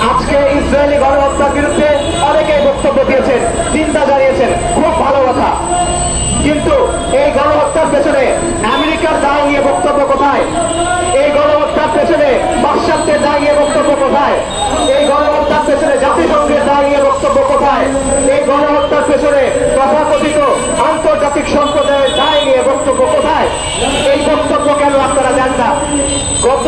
আজকে ইসরায়েলি গণহত্যার বিরুদ্ধে অনেকেই বক্তব্য দিয়েছেন, চিন্তা জানিয়েছেন, খুব ভালো কথা। কিন্তু এই গণহত্যার পেছনে আমেরিকার দায় নিয়ে বক্তব্য কোথায়? এই গণহত্যার পেছনে পাশ্চাত্যের দায় নিয়ে বক্তব্য কোথায়? এই গণহত্যার পেছনে জাতিসংঘের দায় নিয়ে বক্তব্য কোথায়? এই গণহত্যার পেছনে তথাকথিত আন্তর্জাতিক সম্প্রদায়ের দায় নিয়ে বক্তব্য কোথায়? এই বক্তব্য কেন আপনারা দেন না? গত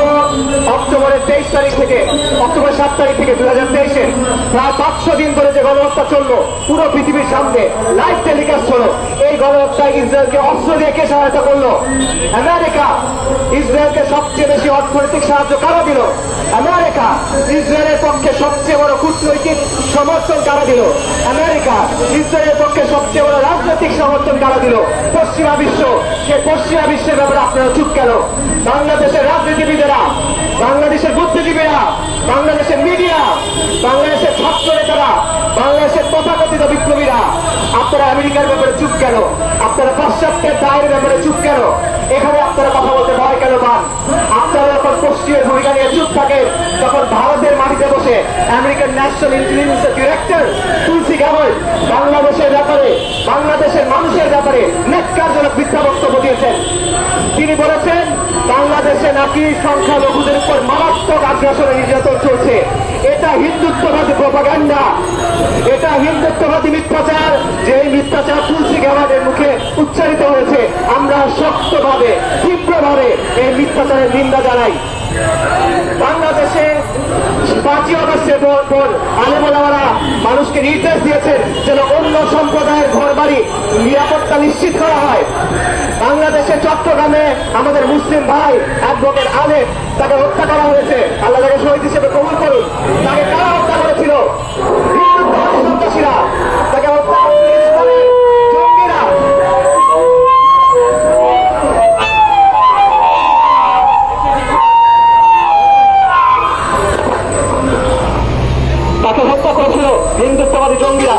অক্টোবরের 23 তারিখ থেকে অক্টোবর 7 তারিখ থেকে 2023-এর প্রায় 500 দিন ধরে যে গণহত্যা চললো, পুরো পৃথিবীর সামনে লাইভ টেলিকাস্ট হলো। এই গণহত্যায় ইসরায়েলকে অস্ত্র দিয়ে কে সহায়তা করলো? আমেরিকা। ইসরায়েলকে সবচেয়ে বেশি অর্থনৈতিক সাহায্য কারা দিল? আমেরিকা। ইসরায়েলের পক্ষে সবচেয়ে বড় কূটনৈতিক সমর্থন কারা দিল? আমেরিকা। ইসরায়েলের পক্ষে সবচেয়ে বড় রাজনৈতিক সমর্থন কারা দিল? পশ্চিমা বিশ্ব। সে পশ্চিমা বিশ্বের ব্যাপারে আপনারা চুপ কেন? বাংলাদেশের রাজনীতিবিদেরা, বাংলাদেশের বুদ্ধিজীবীরা, বাংলাদেশের মিডিয়া, বাংলাদেশের ছাত্র নেতারা, বাংলাদেশের তথাকথিত বিপ্লবীরা, আপনারা আমেরিকার ব্যাপারে চুপ কেন? আপনারা পাশ্চাত্যের দায়ের ব্যাপারে চুপ কেন? এখানে আপনারা কথা বলতে ভয় কেন পান? আপনারা যখন পশ্চিমের ভূমিকা নিয়ে চুপ থাকেন, তখন ভারতের মাটিতে বসে আমেরিকান ন্যাশনাল ইন্টেলিজেন্সের ডিরেক্টর তুলসী গ্যাবার্ড বাংলাদেশের ব্যাপারে, বাংলাদেশের মানুষের ব্যাপারে ন্যাক্কারজনক মিথ্যা বক্তব্য দিয়েছেন। তিনি বলেছেন বাংলাদেশে নাকি সংখ্যালঘুদের উপর মারাত্মক আগ্রাসনের নির্যাতন চলছে। এটা হিন্দুত্ববাদী প্রপাগান্ডা, এটা হিন্দুত্ববাদী মিথ্যাচার। যে এই মিথ্যাচার তুলসী গ্যাবার্ডের মুখে উচ্চারিত হয়েছে, আমরা শক্তভাবে, তীব্রভাবে এই মিথ্যাচারের নিন্দা জানাই। বাংলাদেশে 5ই আগস্টের পর আলেমোলামারা মানুষকে নির্দেশ দিয়েছেন যেন অন্য সম্প্রদায়ের ঘর বাড়ি নিরাপত্তা নিশ্চিত করা হয়। বাংলাদেশের চট্টগ্রামে আমাদের মুসলিম ভাই অ্যাডভোকেট আলেম, তাকে হত্যা করা হয়েছে। আল্লাহ তাকে শহীদ হিসেবে কবুল করুন। তাকে কারা হত্যা করেছিল? সন্ত্রাসীরা। তাকে হত্যা করেছিল ইসলামের জঙ্গিরা। তাকে হত্যা করেছিল হিন্দুত্ববাদী জঙ্গিরা।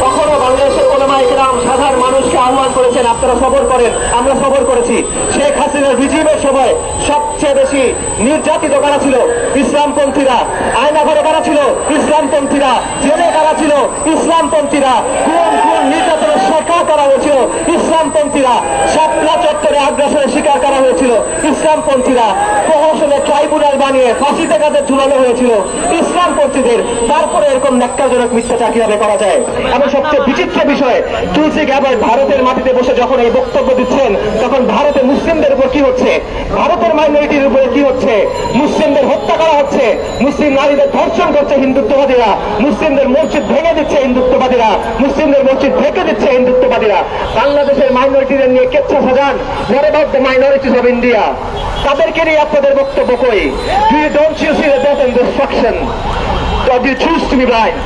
তখনও বাংলাদেশের ওলামায়ে কেরাম সাধারণ মানুষকে আহ্বান করেছেন, আপনারা সবর করেন। আমরা সবর করেছি। শেখ হাসিনার রিজিমের সময় সবচেয়ে বেশি নির্যাতিত কারা ছিল? ইসলামপন্থীরা। আয়নাঘরে কারা ছিল? ইসলামপন্থীরা। জেলে কারা ছিল? ইসলামপন্থীরা। কোন কোন নির্যাতনের শিকার করা হয়েছিল? ইসলামপন্থীরা। শাপলা চত্বরে আগ্রাসনের শিকার করা হয়েছিল ইসলামপন্থীরা। প্রহসনে ট্রাইব্যুনাল বানিয়ে ফাঁসিতে কাদের ঝুলানো হয়েছিল ইসলামপন্থীদের। তারপরে এরকম ন্যাক্কারজনক মিথ্যাচার কিভাবে করা যায়? এবং সবচেয়ে বিচিত্র বিষয়, তুলসী গ্যাবার্ড ভারতের মাটিতে বসে যখন এই বক্তব্য দিচ্ছেন, তখন ভারতে মুসলিমদের উপর কি হচ্ছে? ভারতের মাইনরিটির উপরে কি হচ্ছে? মুসলিমদের হত্যা করা হচ্ছে, মুসলিম নারীদের ধর্ষণ করছে হিন্দুত্ববাদীরা, মুসলিমদের মসজিদ ভেঙে দিচ্ছে হিন্দুত্ববাদীরা, মুসলিমদের মসজিদ ঢেকে দিচ্ছে হিন্দুত্ববাদীরা। বাংলাদেশের মাইনরিটিদের নিয়ে কেচ্ছা সাজান। What about the minorities of India? তাদেরকে নিয়ে আপনাদের বক্তব্য কই? Don't you see the death and destruction? Or do you choose to be blind?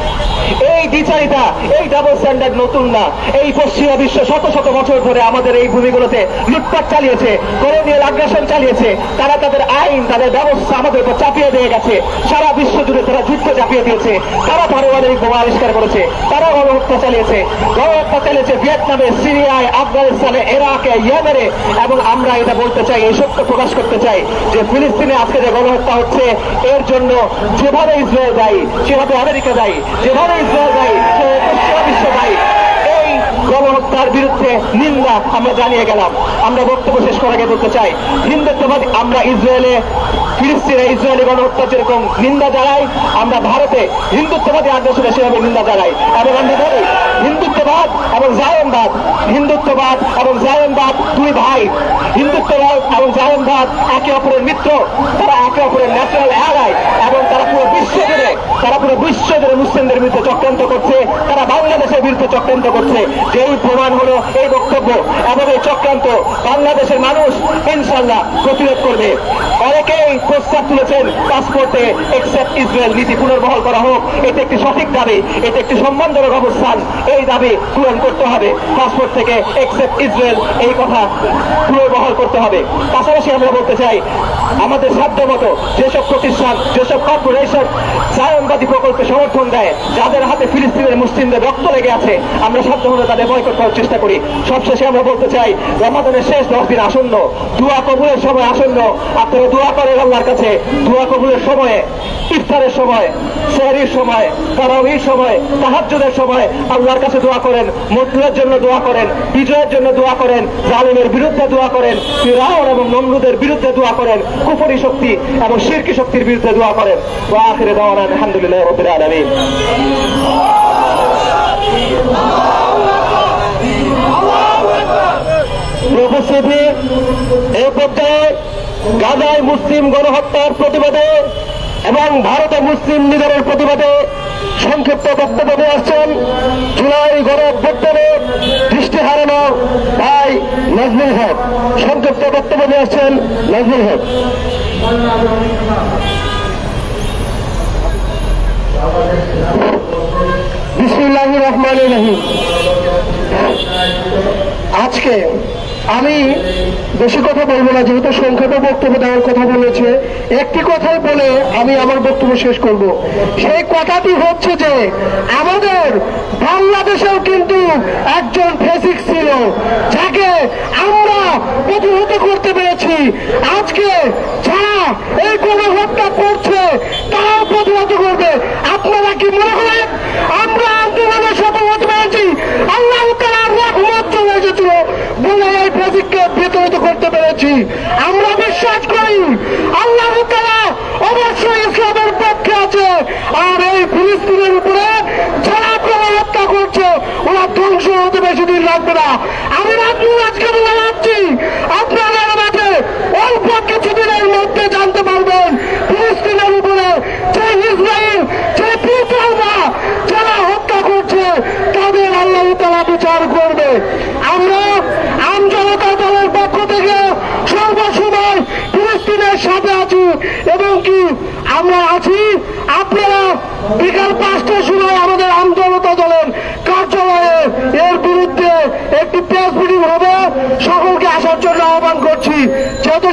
এই দ্বিচারিতা, এই ডাবল স্ট্যান্ডার্ড নতুন না। এই পশ্চিমা বিশ্ব শত শত বছর ধরে আমাদের এই ভূমিগুলোতে লুটপাট চালিয়েছে, কলোনিয়াল আগ্রাসন চালিয়েছে। তারা তাদের আইন, তাদের ব্যবস্থা আমাদের উপর চাপিয়ে দিয়ে গেছে। সারা বিশ্ব জুড়ে তারা যুদ্ধ চাপিয়ে দিয়েছে। তারা পারমাণবিক বোমা আবিষ্কার করেছে। তারা গণহত্যা চালিয়েছে। গণহত্যা চালিয়েছে ভিয়েতনামে, সিরিয়ায়, আফগানিস্তানে, ইরাকে, ইয়েমেনে। এবং আমরা এটা বলতে চাই, এই সত্য প্রকাশ করতে চাই যে ফিলিস্তিনে আজকে যে গণহত্যা হচ্ছে, এর জন্য যেভাবে ইসরায়েল দায়ী, সেভাবে আমেরিকা দায়ী, যেভাবে ইসরায়েল দায়ী, সেভাবে পশ্চিমা বিশ্ব দায়ী। এই গণহত্যার বিরুদ্ধে নিন্দা আমরা জানিয়ে গেলাম। আমরা বক্তব্য শেষ করার আগে বলতে চাই, হিন্দুত্ববাদী আমরা ফিলিস্তিনে ইসরায়েলি গণহত্যা যেরকম নিন্দা জানাই, আমরা ভারতে হিন্দুত্ববাদী আগ্রাসনে সেভাবে নিন্দা জানাই। এবং আমরা বলি হিন্দুত্ববাদ এবং জায়নবাদ, হিন্দুত্ববাদ এবং জায়নবাদ দুই ভাই। হিন্দুত্ববাদ এবং জায়নবাদ একে অপরের মিত্র, তারা একে অপরের ন্যাচারাল অ্যালাই। এবং তারা পুরো বিশ্ব জুড়ে মুসলিমদের বিরুদ্ধে চক্রান্ত করছে, তারা বাংলাদেশের বিরুদ্ধে চক্রান্ত করছে। যেই প্রমাণ হলো এই বক্তব্য এবং এই চক্রান্ত বাংলাদেশের মানুষ ইনশাল্লাহ প্রতিরোধ করবে। অনেকেই প্রস্তাব তুলেছেন পাসপোর্টে এক্সেপ্ট ইসরায়েল নীতি পুনর্বহাল করা হোক। এটি একটি সঠিক দাবি, এটি একটি সম্মানজনক অবস্থান। এই দাবি পূরণ করতে হবে। পাসপোর্ট থেকে এক্সেপ্ট ইসরায়েল এই কথা পুনর্বহাল করতে হবে। পাশাপাশি আমরা বলতে চাই, আমাদের সাধ্য মতো যেসব প্রতিষ্ঠান, যেসব কর্পোরেশন জায়নবাদী প্রকল্পে সমর্থন দেয়, যাদের হাতে ফিলিস্তিনের মুসলিমদের রক্ত লেগে আছে, আমরা সাধ্য মতো তাদের বয়কট করার চেষ্টা করি। সবশেষে আমরা বলতে চাই, রমাদানের শেষ 10 দিন আসন্ন, দোয়া কবুলের সময় আসন্ন। আপনারা দোয়া করেন আল্লাহর কাছে। দোয়া কবুলের সময়ে, ইফতারের সময়, সেহরির সময়, তারাবির সময়, তাহাজ্জুদের সময় আল্লাহর কাছে দোয়া করেন। মজলুমের জন্য দোয়া করেন, বিজয়ের জন্য দোয়া করেন, জালিমের বিরুদ্ধে দোয়া করেন, ফিরআউন এবং নমরুদের বিরুদ্ধে দোয়া করেন, কুফরি শক্তি এবং শিরকি শক্তির বিরুদ্ধে দোয়া করেন। ওয়া আখিরু দাওয়ানা আলহামদুলিল্লাহি রাব্বিল আলামিন। উপস্থিতি এই পর্যায়ে গাজায় মুসলিম গণহত্যার প্রতিবাদে এবং ভারতে মুসলিম নিধনের প্রতিবাদে সংক্ষিপ্ত বক্তব্য দিয়ে আসছেন জুলাই গণঅভ্যুত্থানে দৃষ্টি হারানো ভাই নাজমুল হক। সংক্ষিপ্ত বক্তব্য দিয়ে আসছেন নাজমুল হক। বিসমিল্লাহির রহমানির রহিম। আজকে আমি বেশি কথা বলবো না, যেহেতু সংক্ষেপে বক্তব্য দেওয়ার কথা বলেছে। একটি কথাই বলে আমি আমার বক্তব্য শেষ করব। সেই কথাটি হচ্ছে যে আমাদের বাংলাদেশেও কিন্তু একজন ফ্যাসিস্ট ছিল, যাকে আমরা প্রতিহত করতে পেরেছি। আজকে যারা এই গণহত্যা করছে তারাও প্রতিহত করবে। আপনারা কি মনে করেন আমরা আন্দোলনে সফল হতে পেরেছি? আল্লাহ তাআলার রহমত চলে এসেছিল বলে এই ফ্যাসিস্টকে বিতাড়িত করতে পেরেছি। আমরা বিশ্বাস করি আল্লাহ তাআলা অবশ্যই ইসলামের পক্ষে আছে। আর এই ফিলিস্তিনের উপরে যারা গণহত্যা করছে ওরা ধ্বংস হতে বেশি দিন লাগবে না। আমি আজকে বলে যাচ্ছি, আপনারা মাঠে অল্প কিছুদিনের মধ্যে জানতে পারবেন ফিলিস্তিনের উপরে যে ইসরায়েল, যে পিতারা যারা হত্যা করছে তাদের আল্লাহ তাআলা বিচার করবে। আমরা আমজনতা দলের পক্ষ থেকে সর্বসময় ফিলিস্তিনের সাথে আছি এবং কি আমরা আছি। আপনারা বিকাল 5টার সময় আমাদের আমজনতা দলের কার্যালয়ে এর বিরুদ্ধে একটি প্রেস মিটিং হবে। সকলকে আসার জন্য আহ্বান করছি। যেহেতু